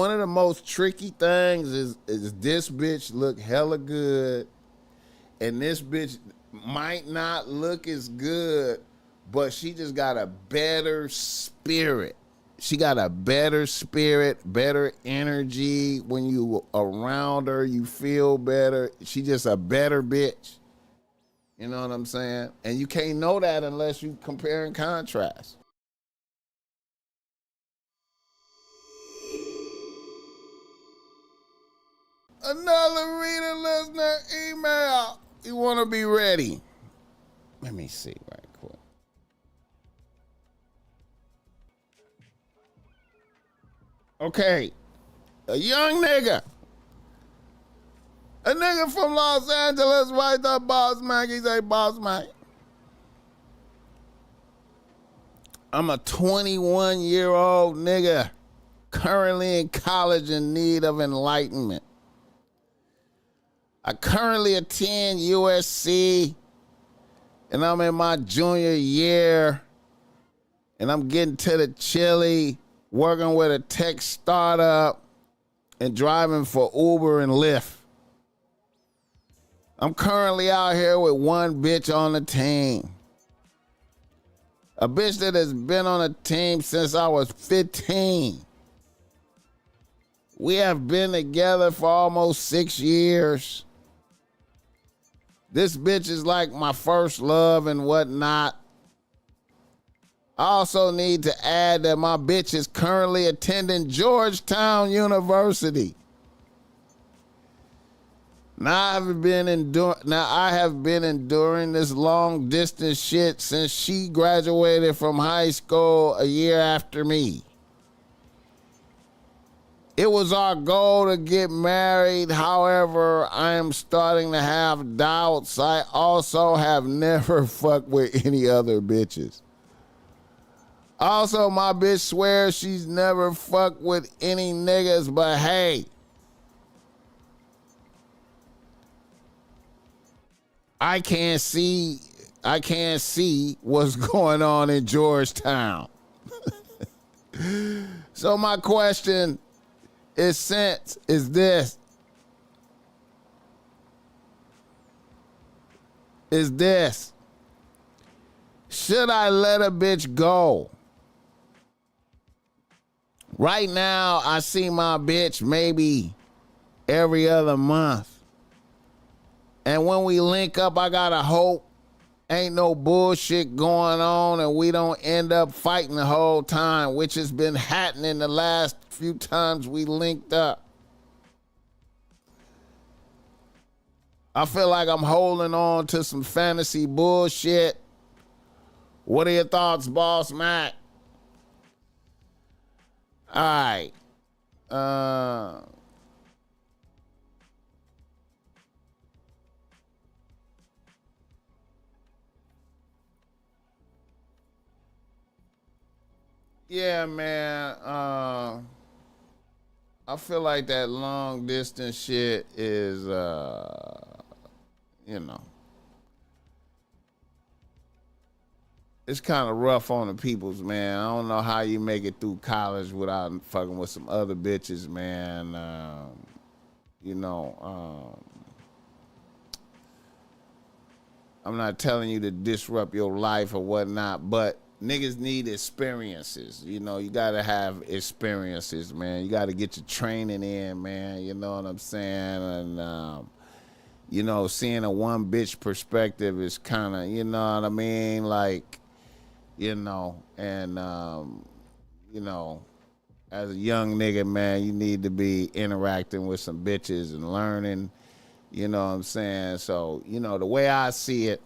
one of the most tricky things is this bitch look hella good, and this bitch might not look as good, but she just got a better spirit. She got a better spirit, better energy. When you around her, you feel better. She just a better bitch. You know what I'm saying? And you can't know that unless you compare and contrast. Another reader listener email. You want to be ready. Let me see right quick. Okay. A young nigga. A nigga from Los Angeles right up BossMack. He say, BossMack, I'm a 21-year-old nigga currently in college in need of enlightenment. I currently attend USC, and I'm in my junior year, and I'm getting to the chili, working with a tech startup, and driving for Uber and Lyft. I'm currently out here with one bitch on the team. A bitch that has been on a team since I was 15. We have been together for almost 6 years. This bitch is like my first love and whatnot. I also need to add that my bitch is currently attending Georgetown University. Now I have been enduring this long distance shit since she graduated from high school a year after me. It was our goal to get married. However, I am starting to have doubts. I also have never fucked with any other bitches. Also, my bitch swears she's never fucked with any niggas, but hey, I can't see what's going on in Georgetown. So my question is this. Should I let a bitch go? Right now, I see my bitch maybe every other month. And when we link up, I gotta hope ain't no bullshit going on and we don't end up fighting the whole time, which has been happening the last few times we linked up. I feel like I'm holding on to some fantasy bullshit. What are your thoughts, BossMack? All right. Yeah, man. I feel like that long distance shit is, it's kind of rough on the peoples, man. I don't know how you make it through college without fucking with some other bitches, man. I'm not telling you to disrupt your life or whatnot, but niggas need experiences. You know, you gotta have experiences, man. You gotta get your training in, man. You know what I'm saying? And, seeing a one bitch perspective is kind of, you know what I mean? Like, as a young nigga, man, you need to be interacting with some bitches and learning, you know what I'm saying? So, the way I see it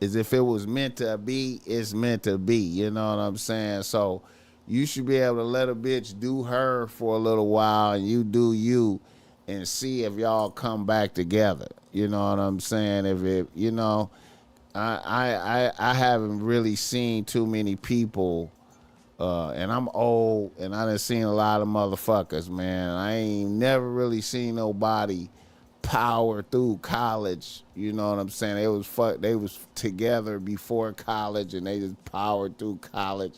is if it was meant to be, it's meant to be, you know what I'm saying? So you should be able to let a bitch do her for a little while and you do you and see if y'all come back together. You know what I'm saying? If it, I haven't really seen too many people, and I'm old, and I done seen a lot of motherfuckers, man. I ain't never really seen nobody power through college. You know what I'm saying? They was together before college, and they just powered through college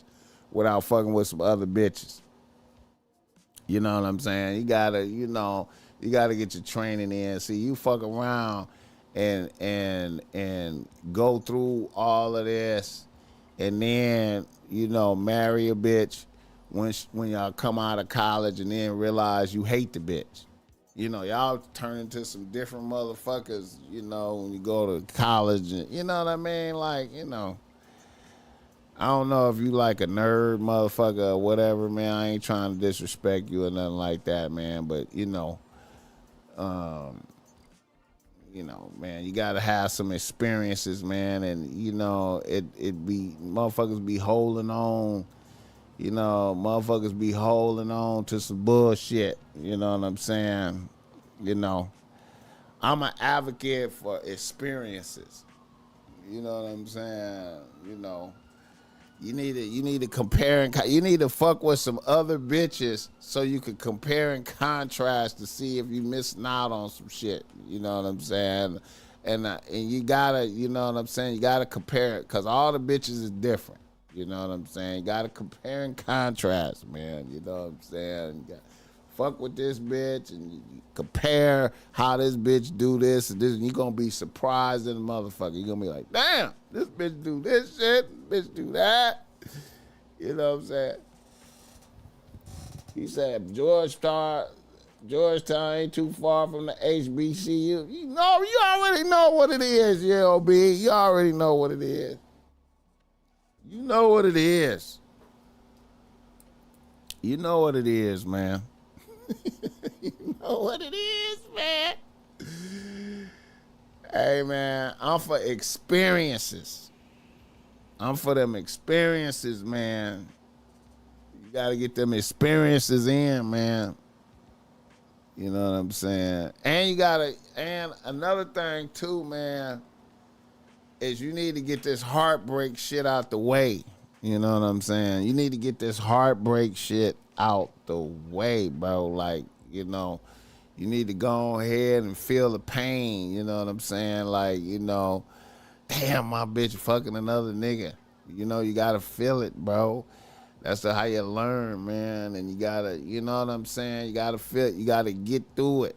without fucking with some other bitches. You know what I'm saying? You gotta, you gotta get your training in. See, you fuck around and go through all of this, and then marry a bitch when y'all come out of college, and then realize you hate the bitch. Y'all turn into some different motherfuckers. When you go to college, and you know what I mean. Like, I don't know if you like a nerd motherfucker or whatever, man. I ain't trying to disrespect you or nothing like that, man. But um, man, you gotta have some experiences, man. And it be motherfuckers be holding on. Motherfuckers be holding on to some bullshit. You know what I'm saying? I'm an advocate for experiences. You know what I'm saying? You need to compare you need to fuck with some other bitches so you can compare and contrast to see if you missing out on some shit. You know what I'm saying? And you gotta, you know what I'm saying? You gotta compare it, cause all the bitches is different. You know what I'm saying? You gotta compare and contrast, man. You know what I'm saying? You gotta fuck with this bitch and you compare how this bitch do this and this, and you're gonna be surprised in the motherfucker. You're gonna be like, damn, this bitch do this shit, bitch do that. You know what I'm saying? He said Georgetown ain't too far from the HBCU. You already know what it is, YLB. You already know what it is. You know what it is. You know what it is, man. You know what it is, man. Hey, man, I'm for experiences. I'm for them experiences, man. You got to get them experiences in, man. You know what I'm saying? And another thing too, man, is you need to get this heartbreak shit out the way. You know what I'm saying? You need to get this heartbreak shit out the way, bro. Like, you need to go ahead and feel the pain. You know what I'm saying? Like, damn, my bitch fucking another nigga. You gotta feel it, bro. That's how you learn, man. And you gotta, you know what I'm saying? You gotta feel it. You gotta get through it.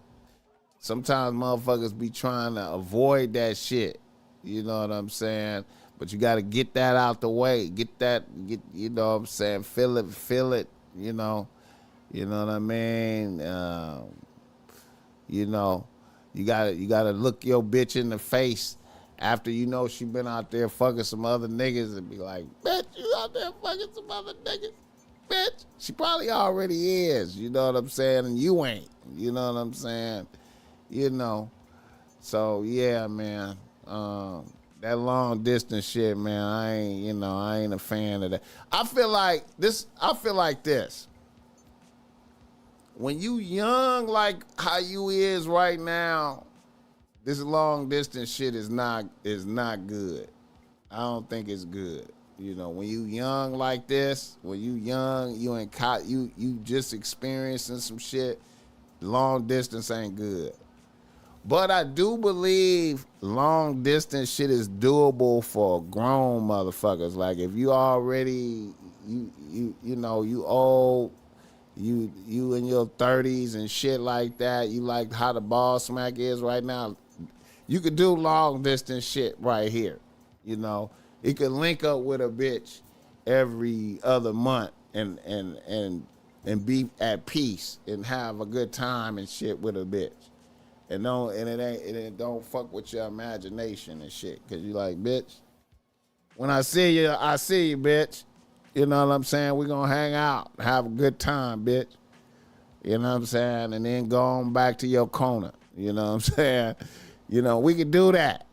Sometimes motherfuckers be trying to avoid that shit. You know what I'm saying? But you gotta get that out the way. Get, you know what I'm saying? Feel it, You know what I mean? You gotta look your bitch in the face after she been out there fucking some other niggas and be like, bitch, you out there fucking some other niggas? Bitch, she probably already is, you know what I'm saying? And you ain't, you know what I'm saying? So yeah, man. That long distance shit, man, I ain't a fan of that. I feel like this. When you young like how you is right now, this long distance shit is not good. I don't think it's good. When you young like this, when you young, you just experiencing some shit, long distance ain't good. But I do believe long distance shit is doable for grown motherfuckers. Like if you already you old, you in your 30s and shit like that, you like how the BossMack is right now, you could do long distance shit right here. You could link up with a bitch every other month and be at peace and have a good time and shit with a bitch. And it don't fuck with your imagination and shit. Cause you like, bitch, when I see you, bitch. You know what I'm saying? We gonna hang out, have a good time, bitch. You know what I'm saying? And then go on back to your corner. You know what I'm saying? We could do that.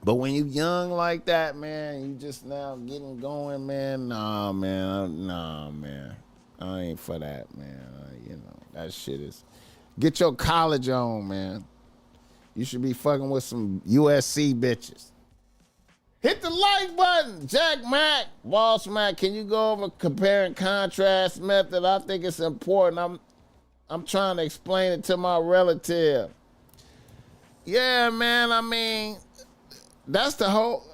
But when you young like that, man, you just now getting going, man. Nah, man. I ain't for that, man. That shit is. Get your college on, man. You should be fucking with some USC bitches. Hit the like button, Jack Mack, BossMack. Can you go over compare and contrast method? I think it's important. I'm trying to explain it to my relative. Yeah, man. I mean, that's the whole.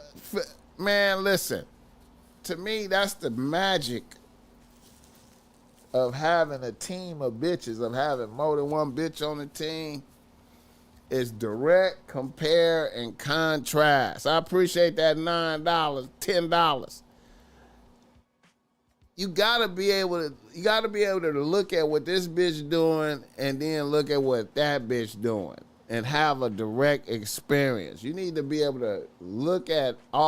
Man, listen. To me, that's the magic of having a team of bitches, of having more than one bitch on the team, is direct, compare, and contrast. I appreciate that $9, $10. You gotta be able to look at what this bitch doing and then look at what that bitch doing and have a direct experience. You need to be able to look at this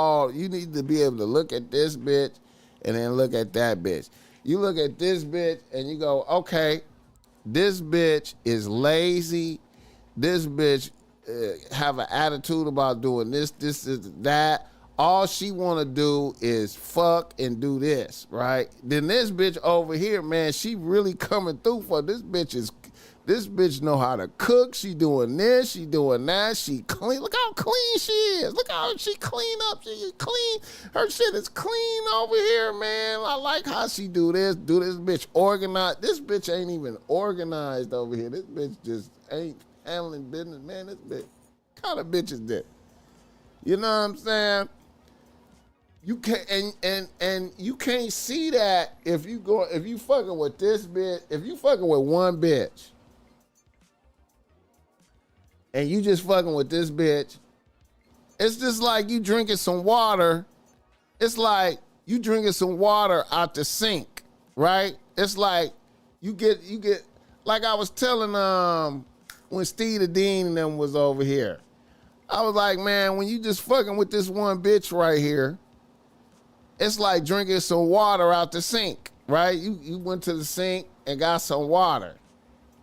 bitch and then look at that bitch. You look at this bitch and you go, okay, this bitch is lazy. This bitch have an attitude about doing this, that. All she want to do is fuck and do this, right? Then this bitch over here, man, she really coming through for this bitch know how to cook. She doing this, she doing that. She clean. Look how clean she is. Look how she clean up. She clean. Her shit is clean over here, man. I like how she do this bitch organized. This bitch ain't even organized over here. This bitch just ain't handling business, man. This bitch, what kind of bitch is this? You know what I'm saying? You can't and you can't see that if you fucking with this bitch, if you fucking with one bitch and you just fucking with this bitch, it's just like you drinking some water. It's like you drinking some water out the sink, right? It's like you get like I was telling when Steve the Dean and them was over here. I was like, man, when you just fucking with this one bitch right here, it's like drinking some water out the sink, right? You went to the sink and got some water,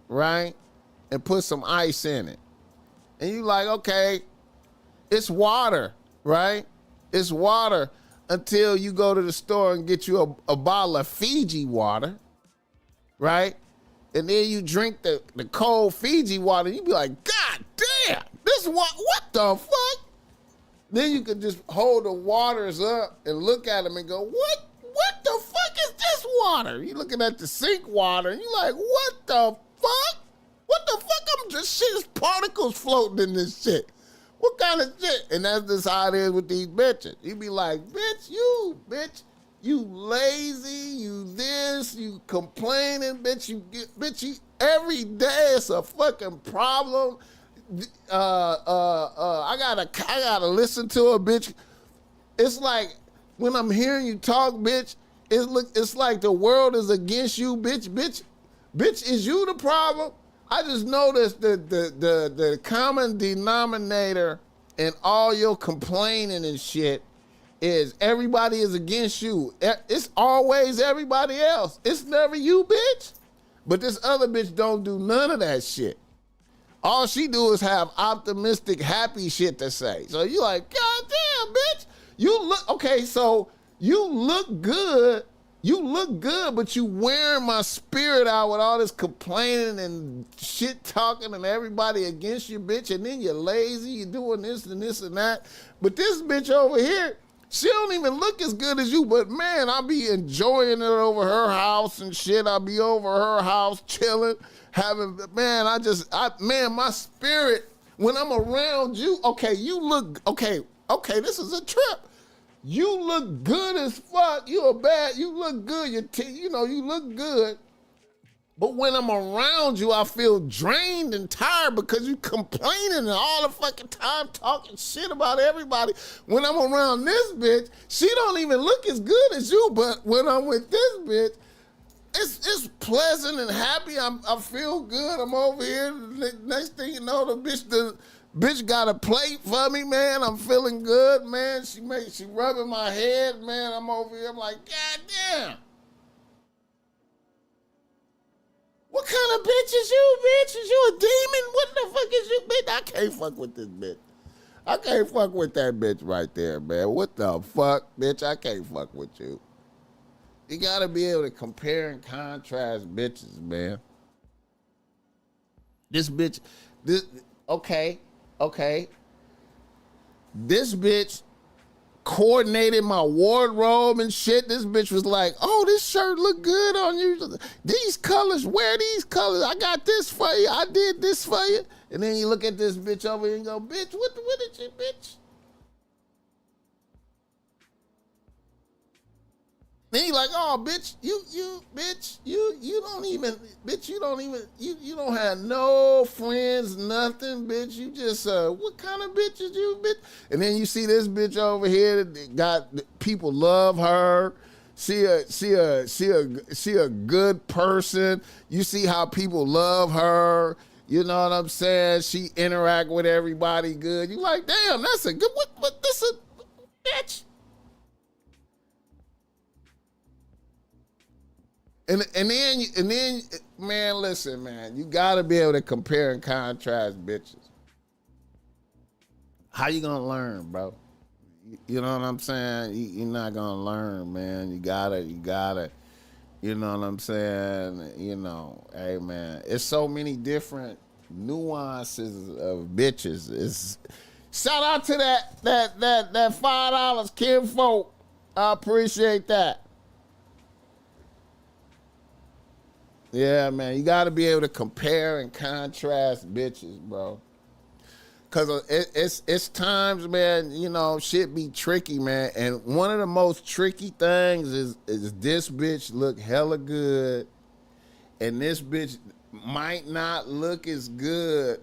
right? And put some ice in it. And you like, okay, it's water, right? It's water until you go to the store and get you a bottle of Fiji water, right? And then you drink the cold Fiji water. You be like, God damn, this what the fuck? Then you could just hold the waters up and look at them and go, what the fuck is this water? You looking at the sink water and you like, what the fuck? What the fuck? I'm just shit, there's particles floating in this shit. What kind of shit? And that's just how it is with these bitches. You be like, bitch, you lazy, you this, you complaining, bitch, you every day it's a fucking problem. I gotta listen to a bitch. It's like when I'm hearing you talk, bitch, it's like the world is against you, bitch, is you the problem? I just noticed the common denominator in all your complaining and shit is everybody is against you. It's always everybody else. It's never you, bitch. But this other bitch don't do none of that shit. All she do is have optimistic, happy shit to say. So you like, God damn, bitch. So you look good. You look good, but you wearing my spirit out with all this complaining and shit talking and everybody against you, bitch. And then you're lazy, you're doing this and this and that. But this bitch over here, she don't even look as good as you, but man, I be enjoying it over her house and shit. I be over her house chilling, man, my spirit, when I'm around you, okay, this is a trip. You look good as fuck. You look good. You look good. But when I'm around you, I feel drained and tired because you complaining all the fucking time, talking shit about everybody. When I'm around this bitch, she don't even look as good as you. But when I'm with this bitch, it's pleasant and happy. I feel good. I'm over here. Next thing you know, the bitch got a plate for me, man. I'm feeling good, man. She rubbing my head, man. I'm over here. I'm like, God damn. What kind of bitch is you, bitch? Is you a demon? What the fuck is you, bitch? I can't fuck with this bitch. I can't fuck with that bitch right there, man. What the fuck, bitch? I can't fuck with you. You gotta be able to compare and contrast bitches, man. Okay. This bitch coordinated my wardrobe and shit. This bitch was like, oh, this shirt look good on you. These colors, wear these colors. I got this for you. I did this for you. And then you look at this bitch over here and go, bitch, what did you, bitch? Then you like, oh, bitch, you don't even, bitch, you don't have no friends, nothing, bitch. You just, what kind of bitch is you, bitch? And then you see this bitch over here that got people love her. She a good person. You see how people love her. You know what I'm saying? She interact with everybody good. You like, damn, that's a good, what this a bitch. And then, man, listen, man, you gotta be able to compare and contrast bitches. How you gonna learn, bro? You know what I'm saying? You're not gonna learn, man. You gotta, you know what I'm saying? You know, hey, man, it's so many different nuances of bitches. It's shout out to that $5, Kim Folk. I appreciate that. Yeah, man, you got to be able to compare and contrast bitches, bro. Cause it's times, man, you know, shit be tricky, man. And one of the most tricky things is this bitch look hella good, and this bitch might not look as good,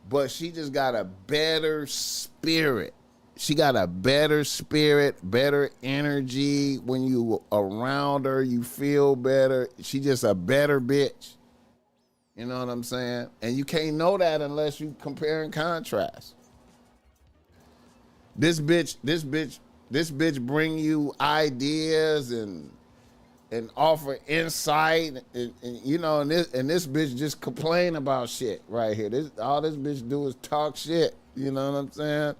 but she just got a better spirit. She got a better spirit, better energy. When you around her, you feel better. She just a better bitch. You know what I'm saying? And you can't know that unless you compare and contrast. This bitch bring you ideas and offer insight, and you know, and this bitch just complain about shit right here. All this bitch do is talk shit. You know what I'm saying?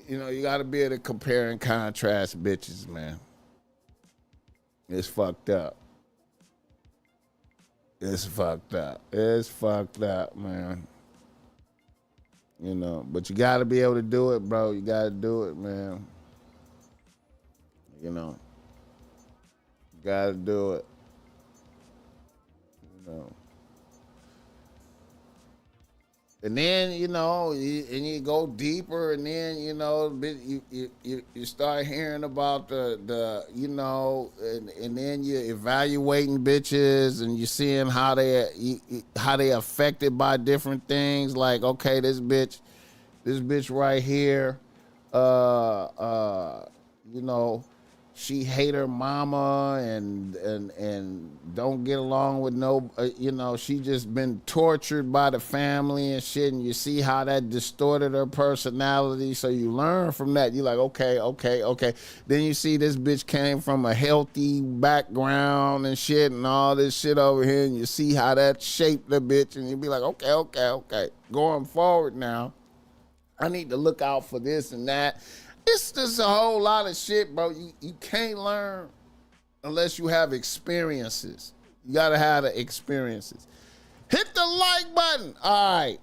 You know, you got to be able to compare and contrast bitches, man. It's fucked up. It's fucked up. It's fucked up, man. You know, but you got to be able to do it, bro. You got to do it, man. You know, you got to do it. You know. And then, you know, and you go deeper, and then, you know, you start hearing about the you know, and then you're evaluating bitches, and you're seeing how they affected by different things. Like, okay, this bitch right here, you know, she hate her mama and don't get along with no, you know, she just been tortured by the family and shit, and you see how that distorted her personality. So you learn from that. You like, okay. Then you see this bitch came from a healthy background and shit and all this shit over here, and you see how that shaped the bitch, and you be like, okay. Going forward now, I need to look out for this and that. It's just a whole lot of shit, bro. You can't learn unless you have experiences. You gotta have the experiences. Hit the like button. All right.